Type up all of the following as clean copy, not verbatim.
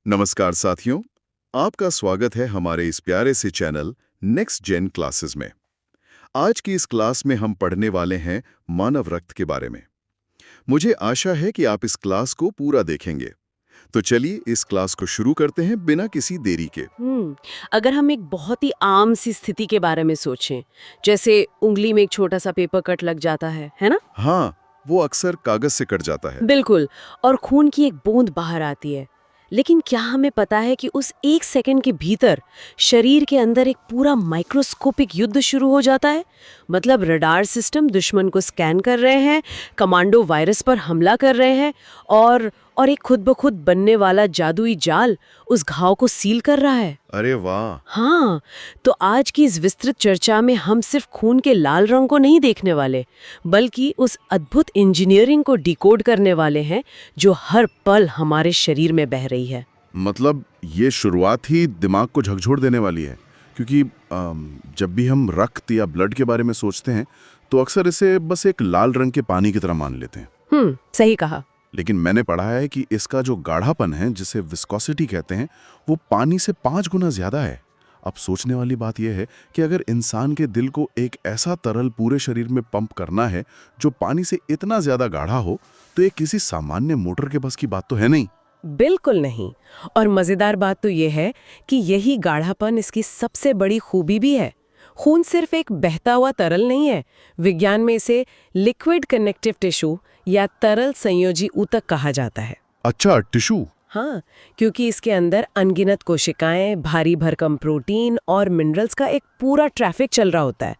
नमस्कार साथियों, आपका स्वागत है हमारे इस प्यारे से चैनल नेक्स्ट जेन क्लासेस में। आज की इस क्लास में हम पढ़ने वाले हैं मानव रक्त के बारे में। मुझे आशा है कि आप इस क्लास को पूरा देखेंगे। तो चलिए इस क्लास को शुरू करते हैं बिना किसी देरी के। अगर हम एक बहुत ही आम सी स्थिति के बारे में सोचें, जैसे उंगली में एक छोटा सा पेपर कट लग जाता है ना? हाँ, वो अक्सर कागज से कट जाता है। बिल्कुल। और खून की एक बूंद बाहर आती है। लेकिन क्या हमें पता है कि उस एक सेकंड के भीतर शरीर के अंदर एक पूरा माइक्रोस्कोपिक युद्ध शुरू हो जाता है? मतलब रडार सिस्टम दुश्मन को स्कैन कर रहे हैं, कमांडो वायरस पर हमला कर रहे हैं और एक खुद ब खुद बनने वाला जादुई जाल उस घाव को सील कर रहा है। अरे वाह! हाँ, तो आज की इस विस्तृत चर्चा में हम सिर्फ खून के लाल रंग को नहीं देखने वाले, बल्कि उस अद्भुत इंजीनियरिंग को डिकोड करने वाले हैं जो हर पल हमारे शरीर में बह रही है। मतलब ये शुरुआत ही दिमाग को झकझोर देने वाली है, क्योंकि जब भी हम रक्त या ब्लड के बारे में सोचते हैं तो अक्सर इसे बस एक लाल रंग के पानी की तरह मान लेते हैं। सही कहा। लेकिन मैंने पढ़ा है कि इसका जो गाढ़ापन है, जिसे विस्कोसिटी कहते हैं, वो पानी से 5 गुना ज्यादा है। अब सोचने वाली बात यह है कि अगर इंसान के दिल को एक ऐसा तरल पूरे शरीर में पंप करना है जो पानी से इतना ज्यादा गाढ़ा हो, तो ये किसी सामान्य मोटर के बस की बात तो है नहीं। बिल्कुल नहीं। और मजेदार बात तो ये है कि यही गाढ़ापन इसकी सबसे बड़ी खूबी भी है। खून सिर्फ एक बहता हुआ तरल नहीं है। विज्ञान में इसे लिक्विड कनेक्टिव टिश्यू या तरल संयोजी ऊतक कहा जाता है। अच्छा, टिश्यू। हाँ, क्योंकि इसके अंदर अनगिनत कोशिकाएं, भारी भरकम प्रोटीन और मिनरल्स का एक पूरा ट्रैफिक चल रहा होता है।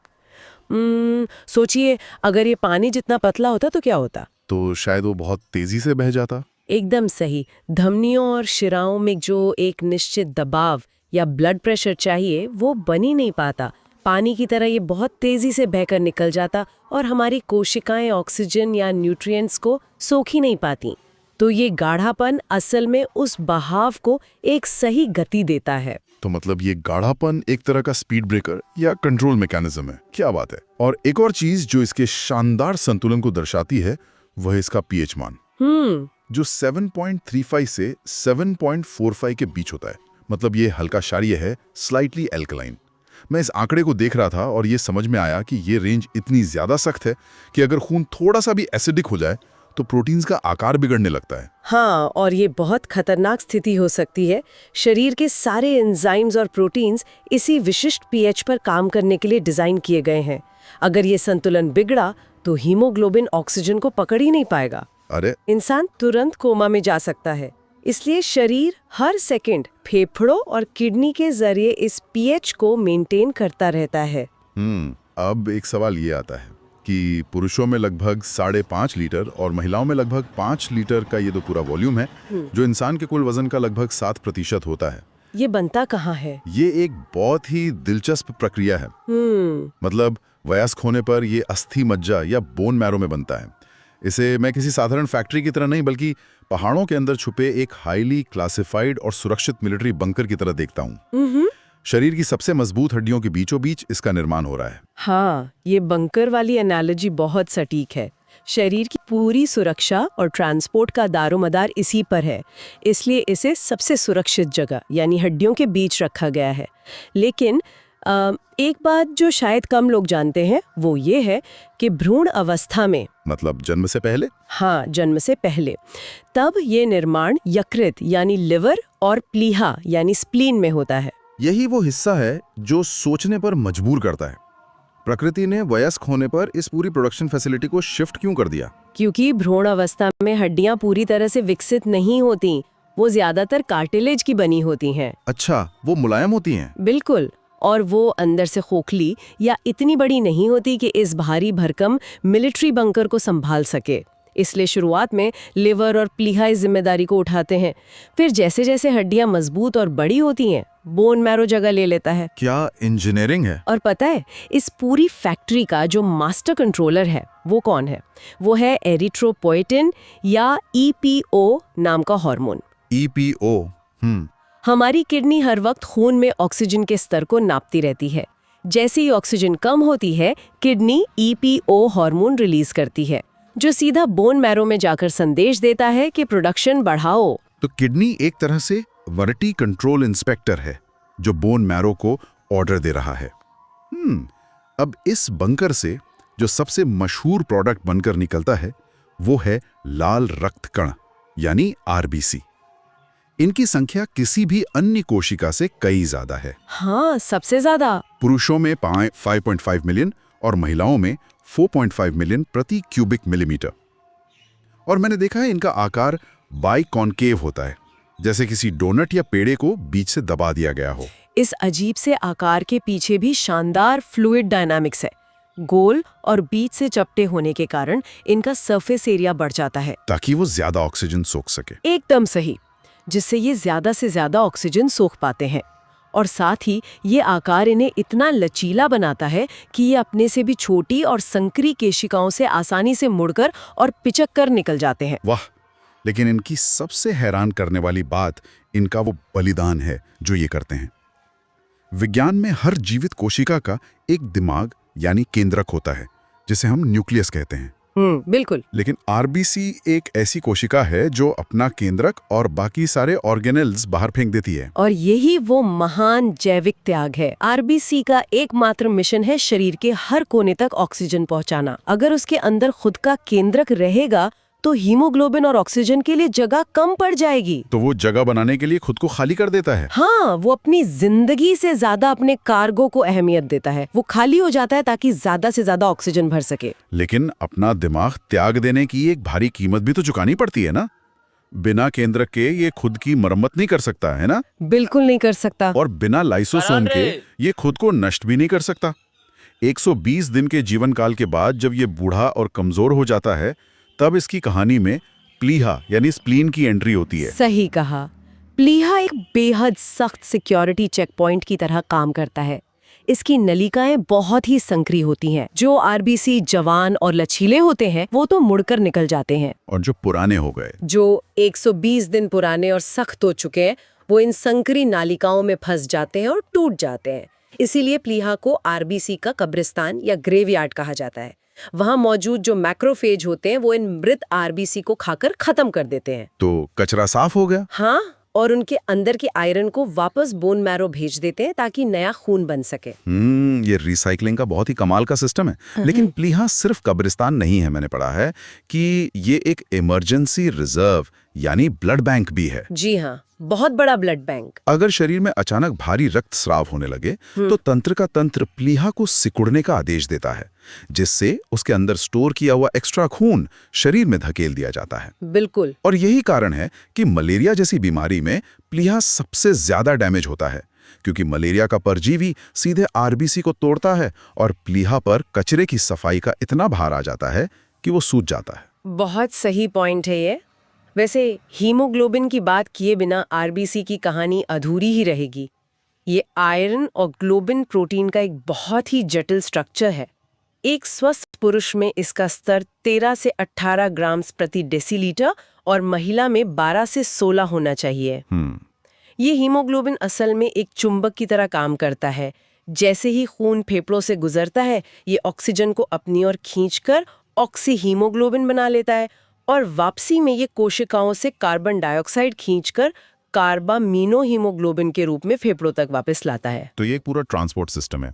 सोचिए, अगर ये पानी जितना पतला होता तो क्या होता? तो शायद वो बहुत तेजी से बह जाता। एकदम सही। धमनियों और शिराओं में जो एक निश्चित दबाव या ब्लड प्रेशर चाहिए, वो बन ही नहीं पाता। पानी की तरह ये बहुत तेजी से बहकर निकल जाता और हमारी कोशिकाएं ऑक्सीजन या न्यूट्रिएंट्स को सोख ही नहीं पाती। तो ये गाढ़ापन असल में उस बहाव को एक सही गति देता है। तो मतलब ये गाढ़ापन एक तरह का स्पीड ब्रेकर या कंट्रोल मैकेनिज्म है। क्या बात है। और एक और चीज जो इसके शानदार संतुलन को दर्शाती है, वह इसका पीएच मान, जो 7.35 से 7.45 के बीच होता है। मतलब ये हल्का क्षारीय है, स्लाइटली एल्कलाइन। मैं इस आंकड़े को देख रहा था और ये समझ में आया कि ये रेंज इतनी ज्यादा सख्त है कि अगर खून थोड़ा सा भी एसिडिक हो जाए तो प्रोटीन्स का आकार बिगड़ने लगता है। हाँ, और ये बहुत खतरनाक स्थिति हो सकती है। शरीर के सारे एंजाइम्स और प्रोटीन्स इसी विशिष्ट पीएच पर काम करने के लिए डिजाइन किए गए हैं। अगर ये संतुलन बिगड़ा तो हीमोग्लोबिन ऑक्सीजन को पकड़ ही नहीं पाएगा। अरे, इंसान तुरंत कोमा में जा सकता है। इसलिए शरीर हर सेकंड फेफड़ों और किडनी के जरिए इस पीएच को मेंटेन करता रहता है। अब एक सवाल ये आता है कि पुरुषों में लगभग 5.5 लीटर और महिलाओं में लगभग 5 लीटर का ये तो पूरा वॉल्यूम है, जो इंसान के कुल वजन का लगभग 7% होता है। ये बनता कहाँ है? ये एक बहुत ही दिलचस्प प्रक्रिया है। मतलब वयस्क होने पर ये अस्थि मज्जा या बोन मैरो में बनता है। इसे मैं किसी साधारण फैक्ट्री की तरह नहीं, बल्कि पहाड़ों के अंदर छुपे एक हाईली क्लासिफाइड और सुरक्षित मिलिट्री बंकर की तरह देखता हूँ। शरीर की सबसे मजबूत हड्डियों के बीचों बीच इसका निर्माण हो रहा है। हाँ, ये बंकर वाली एनालॉजी बहुत सटीक है। शरीर की पूरी सुरक्षा और ट्रांसपोर्ट का दारोमदार इसी पर है। इसलिए इसे सबसे सुरक्षित जगह यानी हड्डियों के बीच रखा गया है। लेकिन एक बात जो शायद कम लोग जानते हैं वो ये है कि भ्रूण अवस्था में, मतलब जन्म से पहले, हाँ, जन्म से पहले, तब ये निर्माण यकृत यानी लिवर और प्लीहा यानी स्प्लीन में होता है। यही वो हिस्सा है जो सोचने पर मजबूर करता है। प्रकृति ने वयस्क होने पर इस पूरी प्रोडक्शन फैसिलिटी को शिफ्ट क्यों कर दिया? क्योंकि भ्रूण अवस्था में हड्डियां पूरी तरह से विकसित नहीं होती। वो ज्यादातर कार्टिलेज की बनी होती हैं। अच्छा, वो मुलायम होती हैं? बिल्कुल। और वो अंदर से खोखली या इतनी बड़ी नहीं होती कि इस भारी भरकम मिलिट्री बंकर को संभाल सके। इसलिए शुरुआत में लिवर और प्लीहा इस जिम्मेदारी को उठाते हैं। फिर जैसे जैसे हड्डियां मजबूत और बड़ी होती हैं, बोन मैरो जगह ले लेता है। क्या इंजीनियरिंग है! और पता है, इस पूरी फैक्ट्री का जो मास्टर कंट्रोलर है वो कौन है? वो है एरिथ्रोपोएटिन या EPO नाम का हार्मोन। EPO। हमारी किडनी हर वक्त खून में ऑक्सीजन के स्तर को नापती रहती है। जैसे ही ऑक्सीजन कम होती है, किडनी EPO हार्मोन रिलीज करती है, जो सीधा बोन मैरो में जाकर संदेश देता है कि प्रोडक्शन बढ़ाओ। तो किडनी एक तरह से क्वालिटी कंट्रोल इंस्पेक्टर है जो बोन मैरो को ऑर्डर दे रहा है। अब इस बंकर से जो सबसे मशहूर प्रोडक्ट बनकर निकलता है वो है लाल रक्त कण यानी आरबीसी। इनकी संख्या किसी भी अन्य कोशिका से कई ज्यादा है। हाँ, सबसे ज्यादा। पुरुषों में 5.5 मिलियन और महिलाओं में 4.5 मिलियन प्रति क्यूबिक मिलीमीटर। और मैंने देखा है इनका आकार बाइकॉन्केव होता है, जैसे किसी डोनट या पेड़े को बीच से दबा दिया गया हो। इस अजीब से आकार के पीछे भी शानदार फ्लूइड डायनामिक्स है। गोल और बीच से चपटे होने के कारण इनका सरफेस एरिया बढ़ जाता है ताकि वो ज्यादा ऑक्सीजन सोख सके। एकदम सही, जिससे ये ज्यादा से ज्यादा ऑक्सीजन सोख पाते हैं। और साथ ही ये आकार इन्हें इतना लचीला बनाता है कि ये अपने से भी छोटी और संकरी केशिकाओं से आसानी से मुड़कर और पिचक कर निकल जाते हैं। वाह! लेकिन इनकी सबसे हैरान करने वाली बात इनका वो बलिदान है जो ये करते हैं। विज्ञान में हर जीवित कोशिका का एक दिमाग यानी केंद्रक होता है, जिसे हम न्यूक्लियस कहते हैं। बिल्कुल। लेकिन आरबीसी एक ऐसी कोशिका है जो अपना केंद्रक और बाकी सारे ऑर्गेनेल्स बाहर फेंक देती है। और यही वो महान जैविक त्याग है। आरबीसी का एकमात्र मिशन है शरीर के हर कोने तक ऑक्सीजन पहुंचाना। अगर उसके अंदर खुद का केंद्रक रहेगा तो हीमोग्लोबिन और ऑक्सीजन के लिए जगह कम पड़ जाएगी। तो वो जगह बनाने के लिए खुद को खाली कर देता है। हाँ, वो अपनी जिंदगी से ज्यादा अपने कार्गो को अहमियत देता है। वो खाली हो जाता है ताकि ज्यादा से ज्यादा ऑक्सीजन भर सके। लेकिन अपना दिमाग त्याग देने की एक भारी कीमत भी तो चुकानी पड़ती है ना। बिना केंद्रक के ये खुद की मरम्मत नहीं कर सकता, है ना? बिल्कुल नहीं कर सकता। और बिना लाइसोसोम के ये खुद को नष्ट भी नहीं कर सकता। 120 दिन के जीवन काल के बाद जब ये बूढ़ा और कमजोर हो जाता है, तब इसकी कहानी में प्लीहा यानी स्प्लीन की एंट्री होती है। सही कहा। प्लीहा एक बेहद सख्त सिक्योरिटी चेक पॉइंट की तरह काम करता है। इसकी नलिकाएं बहुत ही संकरी होती हैं। जो आरबीसी जवान और लचीले होते हैं वो तो मुड़कर निकल जाते हैं, और जो पुराने हो गए, जो 120 दिन पुराने और सख्त हो चुके हैं, वो इन संकरी नालिकाओं में फंस जाते हैं और टूट जाते हैं। इसीलिए प्लीहा को आरबीसी का कब्रिस्तान या ग्रेवयार्ड कहा जाता है। वहां मौजूद जो मैक्रोफेज होते हैं वो इन मृत आरबीसी को खाकर खत्म कर देते हैं। तो कचरा साफ हो गया। हाँ, और उनके अंदर के आयरन को वापस बोन मैरो भेज देते हैं ताकि नया खून बन सके। ये रिसाइकलिंग का बहुत ही कमाल का सिस्टम है। लेकिन प्लीहा सिर्फ कब्रिस्तान नहीं है, मैंने पढ़ा है कि ये एक इमरजेंसी रिजर्व यानी ब्लड बैंक भी है। जी हाँ, बहुत बड़ा ब्लड बैंक। अगर शरीर में अचानक भारी रक्तस्राव होने लगे तो तंत्र का तंत्र प्लीहा को सिकुड़ने का आदेश देता है, जिससे उसके अंदर स्टोर किया हुआ एक्स्ट्रा खून शरीर में धकेल दिया जाता है। बिल्कुल। और यही कारण है कि मलेरिया जैसी बीमारी में प्लीहा सबसे ज्यादा डैमेज होता है, क्योंकि मलेरिया का परजीवी सीधे आरबीसी को तोड़ता है और प्लीहा पर कचरे की सफाई का इतना भार आ जाता है कि वो सूज जाता है। बहुत सही पॉइंट है ये। वैसे हीमोग्लोबिन की बात किए बिना आरबीसी की कहानी अधूरी ही रहेगी। ये आयरन और ग्लोबिन प्रोटीन का एक बहुत ही जटिल स्ट्रक्चर है। एक स्वस्थ पुरुष में इसका स्तर 13 से 18 ग्राम प्रति डेसीलीटर और महिला में 12 से 16 होना चाहिए। ये हीमोग्लोबिन असल में एक चुंबक की तरह काम करता है। जैसे ही खून फेफड़ों से गुजरता है, ये ऑक्सीजन को अपनी ओर खींचकर ऑक्सी हीमोग्लोबिन बना लेता है और वापसी में ये कोशिकाओं से कार्बन डाइऑक्साइड खींचकर कार्बामीनो हीमोग्लोबिन के रूप में फेफड़ों तक वापस लाता है। तो ये एक पूरा ट्रांसपोर्ट सिस्टम है।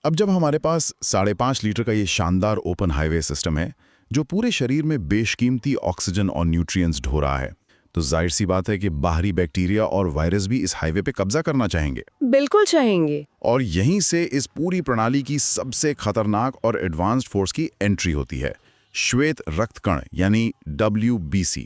अब जब हमारे पास 5.5 लीटर का ये शानदार ओपन हाईवे सिस्टम है जो पूरे शरीर में बेशकीमती ऑक्सीजन और न्यूट्रिएंट्स ढो रहा है, तो जाहिर सी बात है कि बाहरी बैक्टीरिया और वायरस भी इस हाईवे पे कब्जा करना चाहेंगे। बिल्कुल चाहेंगे। और यहीं से इस पूरी प्रणाली की सबसे खतरनाक और एडवांस्ड फोर्स की एंट्री होती है, श्वेत रक्त कण यानी WBC,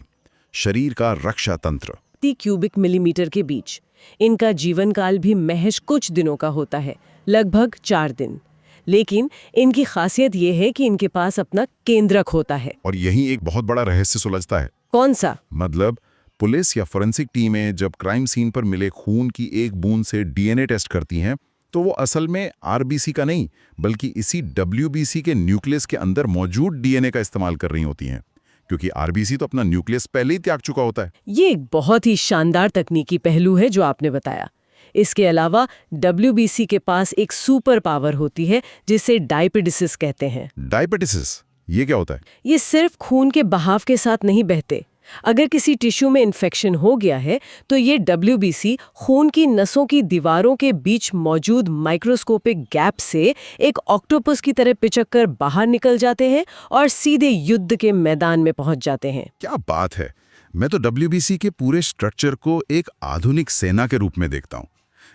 शरीर का रक्षा तंत्र। 30 क्यूबिक मिलीमीटर के बीच इनका जीवन काल भी महज कुछ दिनों का होता है, लगभग 4 दिन। लेकिन इनकी खासियत ये है कि इनके पास अपना केंद्रक होता है। और यही एक बहुत बड़ा रहस्य सुलझता है। कौन सा? मतलब पुलिस या फोरेंसिक टीमें जब क्राइम सीन पर मिले खून की एक बूंद से DNA टेस्ट करती हैं, तो वो असल में आरबीसी का नहीं बल्कि इसी WBC के न्यूक्लियस के अंदर मौजूद DNA का इस्तेमाल कर रही होती हैं, क्योंकि आरबीसी तो अपना न्यूक्लियस पहले ही त्याग चुका होता है। ये एक बहुत ही शानदार तकनीकी पहलू है जो आपने बताया। इसके अलावा WBC के पास एक सुपर पावर होती है जिसे डायपेटिसिस कहते हैं। डायपेटिसिस, ये क्या होता है? ये सिर्फ खून के बहाव के साथ नहीं बहते, अगर किसी टिश्यू में इन्फेक्शन हो गया है तो ये WBC खून की नसों की दीवारों के बीच मौजूद माइक्रोस्कोपिक गैप से एक ऑक्टोपस की तरह पिचक कर बाहर निकल जाते हैं और सीधे युद्ध के मैदान में पहुंच जाते हैं। क्या बात है। मैं तो WBC के पूरे स्ट्रक्चर को एक आधुनिक सेना के रूप में देखता हूँ।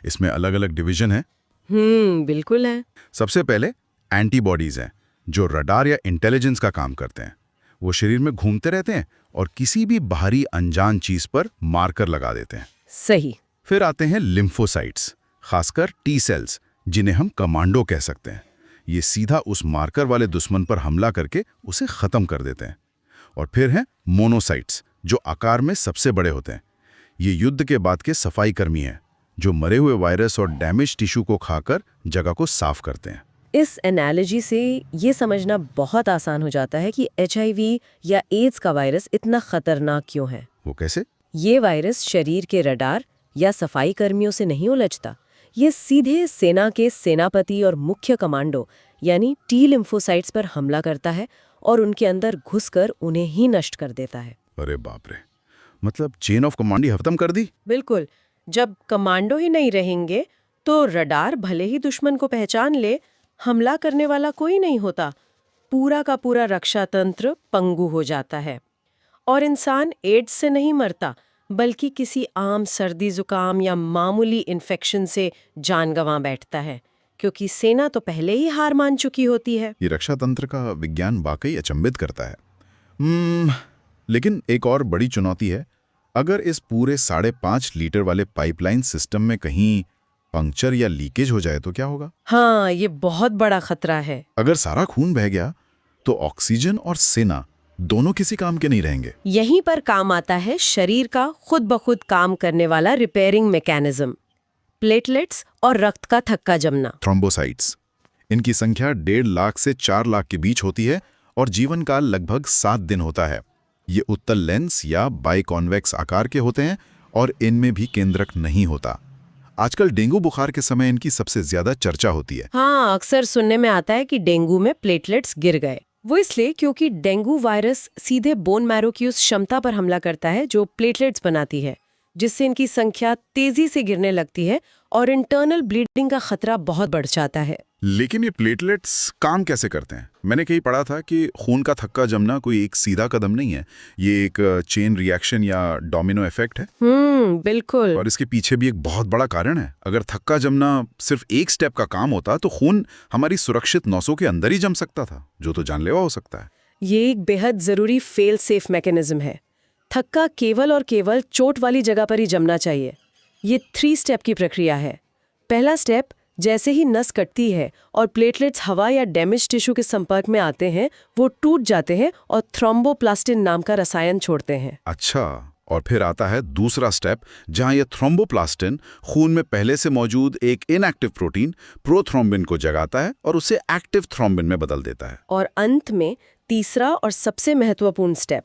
इसमें अलग अलग डिवीजन है। बिल्कुल है। सबसे पहले एंटीबॉडीज हैं जो रडार या इंटेलिजेंस का काम करते हैं। वो शरीर में घूमते रहते हैं और किसी भी बाहरी अनजान चीज पर मार्कर लगा देते हैं। सही। फिर आते हैं लिम्फोसाइट्स, खासकर टी सेल्स, जिन्हें हम कमांडो कह सकते हैं। ये सीधा उस मार्कर वाले दुश्मन पर हमला करके उसे खत्म कर देते हैं। और फिर हैं मोनोसाइट्स, जो आकार में सबसे बड़े होते हैं। ये युद्ध के बाद के सफाई कर्मी हैं जो मरे हुए वायरस और डैमेज टिश्यू को खाकर जगह को साफ करते हैं। इस एनालॉजी से ये समझना बहुत आसान हो जाता है कि HIV या एड्स का वायरस इतना खतरनाक क्यों है। वो कैसे? ये वायरस शरीर के रडार या सफाई कर्मियों से नहीं उलझता। ये सीधे सेना के सेनापति और मुख्य कमांडो यानी टी लिम्फोसाइट्स पर हमला करता है और उनके अंदर घुसकर उन्हें ही नष्ट कर देता है। अरे बाप रे, मतलब चेन ऑफ कमांड ही खत्म कर दी। बिल्कुल। जब कमांडो ही नहीं रहेंगे तो रडार भले ही दुश्मन को पहचान ले, हमला करने वाला कोई नहीं होता। पूरा का पूरा रक्षा तंत्र पंगु हो जाता है। और इंसान एड्स से नहीं मरता, बल्कि किसी आम सर्दी जुकाम या मामूली इन्फेक्शन से जान गंवा बैठता है, क्योंकि सेना तो पहले ही हार मान चुकी होती है। ये रक्षा तंत्र का विज्ञान वाकई अचंभित करता है। लेकिन एक और बड़ी चुनौती है। अगर इस पूरे 5.5 लीटर वाले पाइपलाइन सिस्टम में कहीं पंक्चर या लीकेज हो जाए तो क्या होगा? हाँ, ये बहुत बड़ा खतरा है। अगर सारा खून बह गया तो ऑक्सीजन और सेना दोनों किसी काम के नहीं रहेंगे। यहीं पर काम आता है शरीर का खुद ब खुद काम करने वाला रिपेयरिंग मैकेनिज्म, प्लेटलेट्स और रक्त का थक्का जमना, थ्रोम्बोसाइट्स। इनकी संख्या 1.5 लाख से 4 लाख के बीच होती है और जीवन काल लगभग 7 दिन होता है। ये उत्तल लेंस या बाइकॉन्वेक्स आकार के होते हैं और इनमें भी केंद्रक नहीं होता। आजकल डेंगू बुखार के समय इनकी सबसे ज्यादा चर्चा होती है। हाँ, अक्सर सुनने में आता है कि डेंगू में प्लेटलेट्स गिर गए। वो इसलिए क्योंकि डेंगू वायरस सीधे बोन मैरो की उस क्षमता पर हमला करता है जो प्लेटलेट्स बनाती है, जिससे इनकी संख्या तेजी से गिरने लगती है और इंटरनल ब्लीडिंग का खतरा बहुत बढ़ जाता है। लेकिन ये प्लेटलेट्स काम कैसे करते हैं? मैंने कहीं पढ़ा था कि खून का थक्का जमना कोई एक सीधा कदम नहीं है, ये एक चेन रिएक्शन या डोमिनो इफेक्ट है। बिल्कुल। और इसके पीछे भी एक बहुत बड़ा कारण है। अगर थक्का जमना सिर्फ एक स्टेप का काम होता तो खून हमारी सुरक्षित नसों के अंदर ही जम सकता था, जो तो जानलेवा हो सकता है। ये एक बेहद जरूरी फेल सेफ मैकेनिज्म है। थक्का केवल और केवल चोट वाली जगह पर ही जमना चाहिए। ये 3 स्टेप की प्रक्रिया है। पहला स्टेप, जैसे ही नस कटती है और प्लेटलेट्स हवा या डैमेज टिश्यू के संपर्क में आते हैं, वो टूट जाते हैं और थ्रोम्बोप्लास्टिन नाम का रसायन छोड़ते हैं। अच्छा, और फिर आता है दूसरा स्टेप, जहां ये थ्रोम्बोप्लास्टिन खून में पहले से मौजूद एक इनएक्टिव प्रोटीन प्रोथ्रोम्बिन को जगाता है और उसे एक्टिव थ्रोम्बिन में बदल देता है। और अंत में तीसरा और सबसे महत्वपूर्ण स्टेप,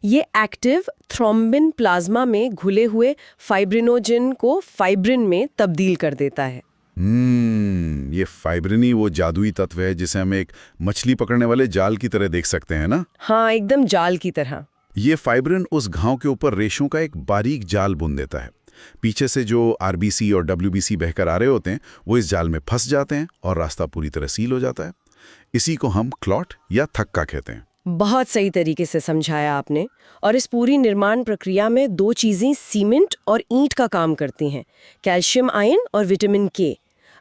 ये एक्टिव थ्रोम्बिन प्लाज्मा में घुले हुए फाइब्रिनोजिन को फाइब्रिन में तब्दील कर देता है। ये फाइब्रिन ही वो जादुई तत्व है जिसे हम एक मछली पकड़ने वाले जाल की तरह देख सकते हैं ना? हाँ, एकदम जाल की तरह। ये फाइब्रिन उस घाव के ऊपर रेशों का एक बारीक जाल बुन देता है। पीछे से जो RBC और WBC बहकर आ रहे होते हैं वो इस जाल में फंस जाते हैं और रास्ता पूरी तरह सील हो जाता है। इसी को हम क्लॉट या थक्का कहते हैं। बहुत सही तरीके से समझाया आपने। और इस पूरी निर्माण प्रक्रिया में 2 चीजें सीमेंट और ईंट का काम करती हैं, कैल्शियम आयन और विटामिन K।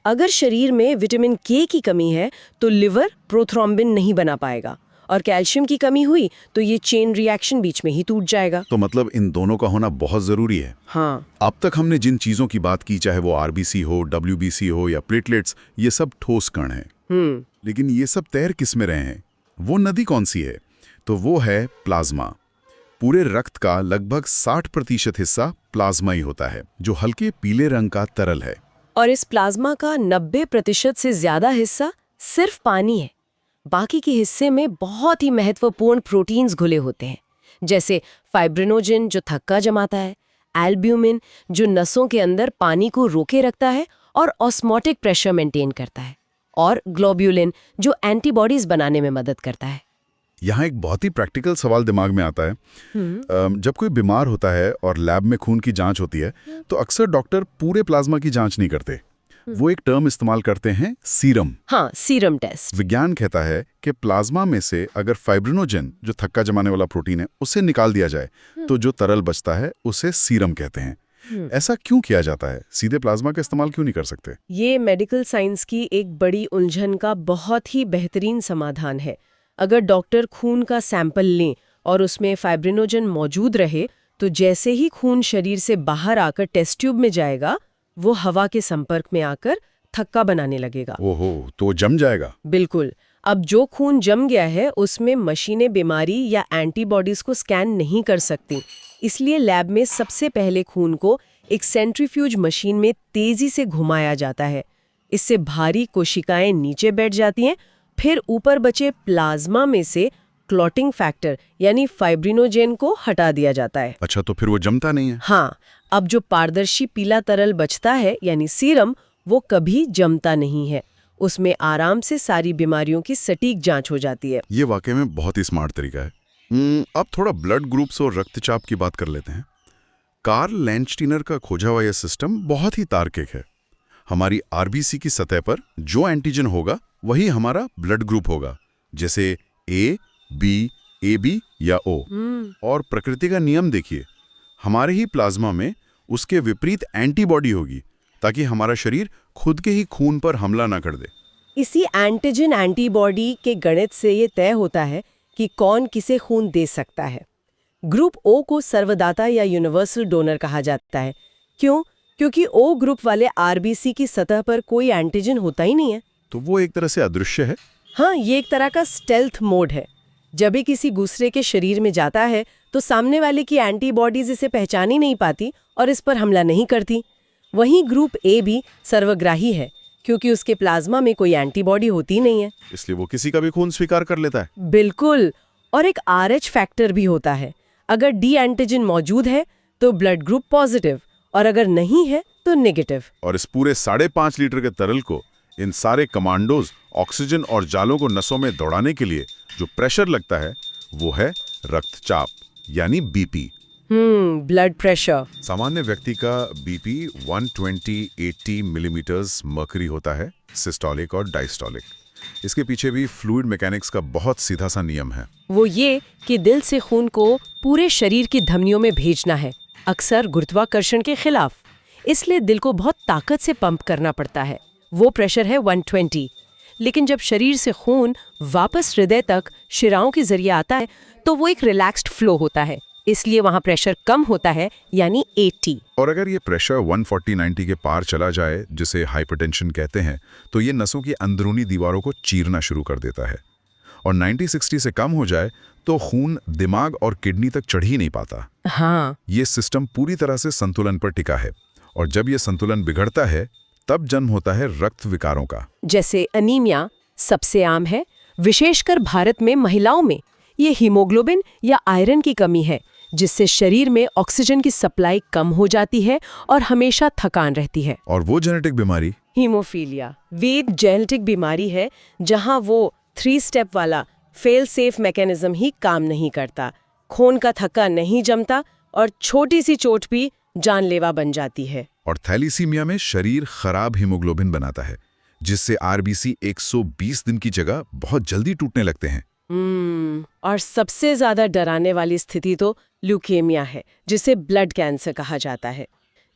अगर शरीर में विटामिन K की कमी है तो लिवर प्रोथ्रोम्बिन नहीं बना पाएगा, और कैल्शियम की कमी हुई तो ये चेन रिएक्शन बीच में ही टूट जाएगा। तो मतलब इन दोनों का होना बहुत जरूरी है। हाँ। अब तक हमने जिन चीजों की बात की, चाहे वो RBC हो, WBC हो या प्लेटलेट्स, ये सब ठोस कण हैं। लेकिन ये सब तैर किस में रहे हैं? वो नदी कौन सी है? तो वो है प्लाज्मा। पूरे रक्त का लगभग 60% हिस्सा प्लाज्मा ही होता है, जो हल्के पीले रंग का तरल है। और इस प्लाज्मा का 90% से ज्यादा हिस्सा सिर्फ पानी है। बाकी के हिस्से में बहुत ही महत्वपूर्ण प्रोटीन्स घुले होते हैं, जैसे फाइब्रिनोजिन जो थक्का जमाता है, एल्ब्यूमिन जो नसों के अंदर पानी को रोके रखता है और ऑस्मोटिक प्रेशर मेंटेन करता है, और ग्लोब्यूलिन जो एंटीबॉडीज बनाने में मदद करता है। यहाँ एक बहुत ही प्रैक्टिकल सवाल दिमाग में आता है। जब कोई बीमार होता है और लैब में खून की जांच होती है तो अक्सर डॉक्टर पूरे प्लाज्मा की जांच नहीं करते। वो एक टर्म इस्तेमाल करते हैं, सीरम। हाँ, सीरम टेस्ट। विज्ञान कहता है कि प्लाज्मा में से अगर फाइब्रिनोजेन, जो थक्का जमाने वाला प्रोटीन है, उसे निकाल दिया जाए तो जो तरल बचता है उसे सीरम कहते हैं। ऐसा क्यों किया जाता है? सीधे प्लाज्मा का इस्तेमाल क्यों नहीं कर सकते? ये मेडिकल साइंस की एक बड़ी उलझन का बहुत ही बेहतरीन समाधान है। अगर डॉक्टर खून का सैंपल लें और उसमें फाइब्रिनोजन मौजूद रहे तो जैसे ही खून शरीर से बाहर आकर टेस्ट ट्यूब में जाएगा, वो हवा के संपर्क में आकर थक्का बनाने लगेगा। ओहो, तो जम जाएगा। बिल्कुल। अब जो खून जम गया है उसमें मशीनें बीमारी या एंटीबॉडीज को स्कैन नहीं कर सकती, इसलिए लैब में सबसे पहले खून को एक सेंट्रीफ्यूज मशीन में तेजी से घुमाया जाता है। इससे भारी कोशिकाएं नीचे बैठ जाती हैं, फिर ऊपर बचे प्लाज्मा में से क्लॉटिंग फैक्टर यानी फाइब्रिनोजेन को हटा दिया जाता है। अच्छा, तो फिर वो जमता नहीं है? हाँ, अब जो पारदर्शी पीला तरल बचता है यानी सीरम, वो कभी जमता नहीं है। उसमें आराम से सारी बीमारियों की सटीक जांच हो जाती है। ये वाकई में बहुत ही स्मार्ट तरीका है। अब थोड़ा ब्लड ग्रुप्स और रक्तचाप की बात कर लेते हैं। कार्ल लैंडस्टीनर का खोजा हुआ यह सिस्टम बहुत ही तार्किक है। हमारी आरबीसी की सतह पर जो एंटीजन होगा वही हमारा ब्लड ग्रुप होगा, जैसे ए, बी, AB या O। और प्रकृति का नियम देखिए, हमारे ही प्लाज्मा में उसके विपरीत एंटीबॉडी होगी ताकि हमारा शरीर खुद के ही खून पर हमला ना कर दे। इसी एंटीजन एंटीबॉडी के गणित से ये तय होता है कि कौन किसे खून दे सकता है। ग्रुप O को सर्वदाता या यूनिवर्सल डोनर कहा जाता है। क्यों? क्योंकि O ग्रुप वाले आरबीसी की सतह पर कोई एंटीजन होता ही नहीं है। तो वो एक तरह से अदृश्य है। हाँ, ये एक तरह का स्टेल्थ मोड है। जब भी किसी दूसरे के शरीर में जाता है तो सामने वाले की एंटीबॉडीज इसे पहचान ही नहीं पाती और इस पर हमला नहीं करती। वहीं ग्रुप A भी सर्वग्राही है, क्योंकि उसके प्लाज्मा में कोई एंटीबॉडी होती नहीं है, इसलिए वो किसी का भी खून स्वीकार कर लेता है। बिल्कुल। और एक RH फैक्टर भी होता है। अगर D एंटीजन मौजूद है तो ब्लड ग्रुप पॉजिटिव, और अगर नहीं है तो नेगेटिव। और इस पूरे 5.5 लीटर के तरल को इन सारे कमांडोज, ऑक्सीजन और जालों को नसों में दौड़ाने के लिए जो प्रेशर लगता है वो है रक्तचाप यानी बीपी। Blood pressure. सामान्य व्यक्ति का बीपी 120/80 मिलीमीटर्स मर्करी होता है, सिस्टोलिक और डायस्टोलिक। इसके पीछे भी फ्लूइड मैकेनिक्स का बहुत सीधा सा नियम है। वो ये कि दिल से खून को पूरे शरीर की धमनियों में भेजना है, अक्सर गुरुत्वाकर्षण के खिलाफ। इसलिए दिल को बहुत ताकत से पंप करना पड़ता है। वो प्रेशर है 120। लेकिन जब शरीर से खून वापस हृदय तक शिराओं के जरिए आता है तो वो एक रिलैक्स्ड फ्लो होता है, इसलिए वहां प्रेशर कम होता है, यानी 80। और अगर ये प्रेशर 140/90 के पार चला जाए, जिसे हाइपरटेंशन कहते हैं, तो ये नसों की अंदरूनी दीवारों को चीरना शुरू कर देता है। और 90/60 से कम हो जाए तो खून दिमाग और किडनी तक चढ़ ही नहीं पाता। हाँ, ये सिस्टम पूरी तरह से संतुलन पर टिका है, और जब ये संतुलन बिगड़ता है तब जन्म होता है रक्त विकारों का। जैसे अनीमिया सबसे आम है, विशेषकर भारत में महिलाओं में। ये हीमोग्लोबिन या आयरन की कमी है, जिससे शरीर में ऑक्सीजन की सप्लाई कम हो जाती है और हमेशा थकान रहती है। और वो जेनेटिक बीमारी हीमोफीलिया वे जेनेटिक बीमारी है जहां वो 3 स्टेप वाला फेल सेफ मैकेनिज्म ही काम नहीं करता। खून का थक्का नहीं जमता और छोटी सी चोट भी जानलेवा बन जाती है। और थैलीसीमिया में शरीर खराब हीमोग्लोबिन बनाता है, जिससे आरबीसी 120 दिन की जगह बहुत जल्दी टूटने लगते हैं। और सबसे ज्यादा डराने वाली स्थिति तो ल्यूकेमिया है, जिसे ब्लड कैंसर कहा जाता है।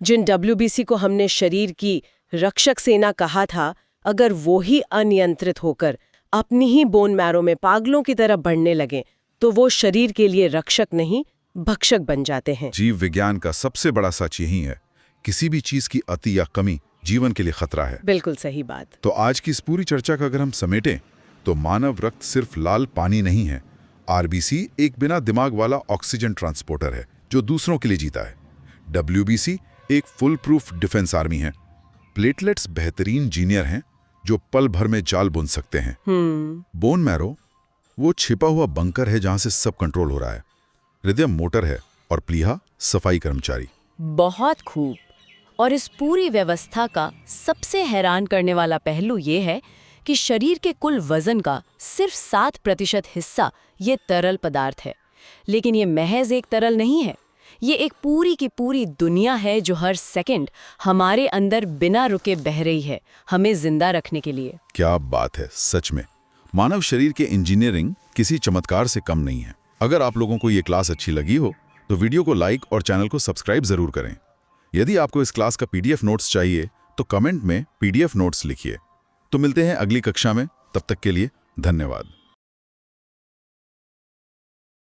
जिन WBC को हमने शरीर की रक्षक सेना कहा था, अगर वो ही अनियंत्रित होकर अपनी ही बोन मैरो में पागलों की तरह बढ़ने लगे तो वो शरीर के लिए रक्षक नहीं, भक्षक बन जाते हैं। जीव विज्ञान का सबसे बड़ा सच यही है, किसी भी चीज की अति या कमी जीवन के लिए खतरा है। बिल्कुल सही बात। तो आज की इस पूरी चर्चा का अगर हम समेटें तो मानव रक्त सिर्फ लाल पानी नहीं है। आरबीसी एक बिना दिमाग वाला ऑक्सीजन ट्रांसपोर्टर है जो दूसरों के लिए जीता है। WBC एक फुल प्रूफ डिफेंस आर्मी है। प्लेटलेट्स बेहतरीन इंजीनियर हैं जो पल भर में जाल बुन सकते हैं। बोन मैरो वो छिपा हुआ बंकर है जहां से सब कंट्रोल हो रहा है। हृदय मोटर है और प्लीहा सफाई कर्मचारी। बहुत खूब। और इस पूरी व्यवस्था का सबसे हैरान करने वाला पहलू ये है कि शरीर के कुल वजन का सिर्फ 7% हिस्सा ये तरल पदार्थ है। लेकिन ये महज एक तरल नहीं है, ये एक पूरी की पूरी दुनिया है जो हर सेकंड हमारे अंदर बिना रुके बह रही है, हमें जिंदा रखने के लिए। क्या बात है, सच में मानव शरीर के इंजीनियरिंग किसी चमत्कार से कम नहीं है। अगर आप लोगों को ये क्लास अच्छी लगी हो तो वीडियो को लाइक और चैनल को सब्सक्राइब जरूर करें। यदि आपको इस क्लास का PDF नोट्स चाहिए तो कमेंट में PDF नोट्स लिखिए। तो मिलते हैं अगली कक्षा में, तब तक के लिए धन्यवाद।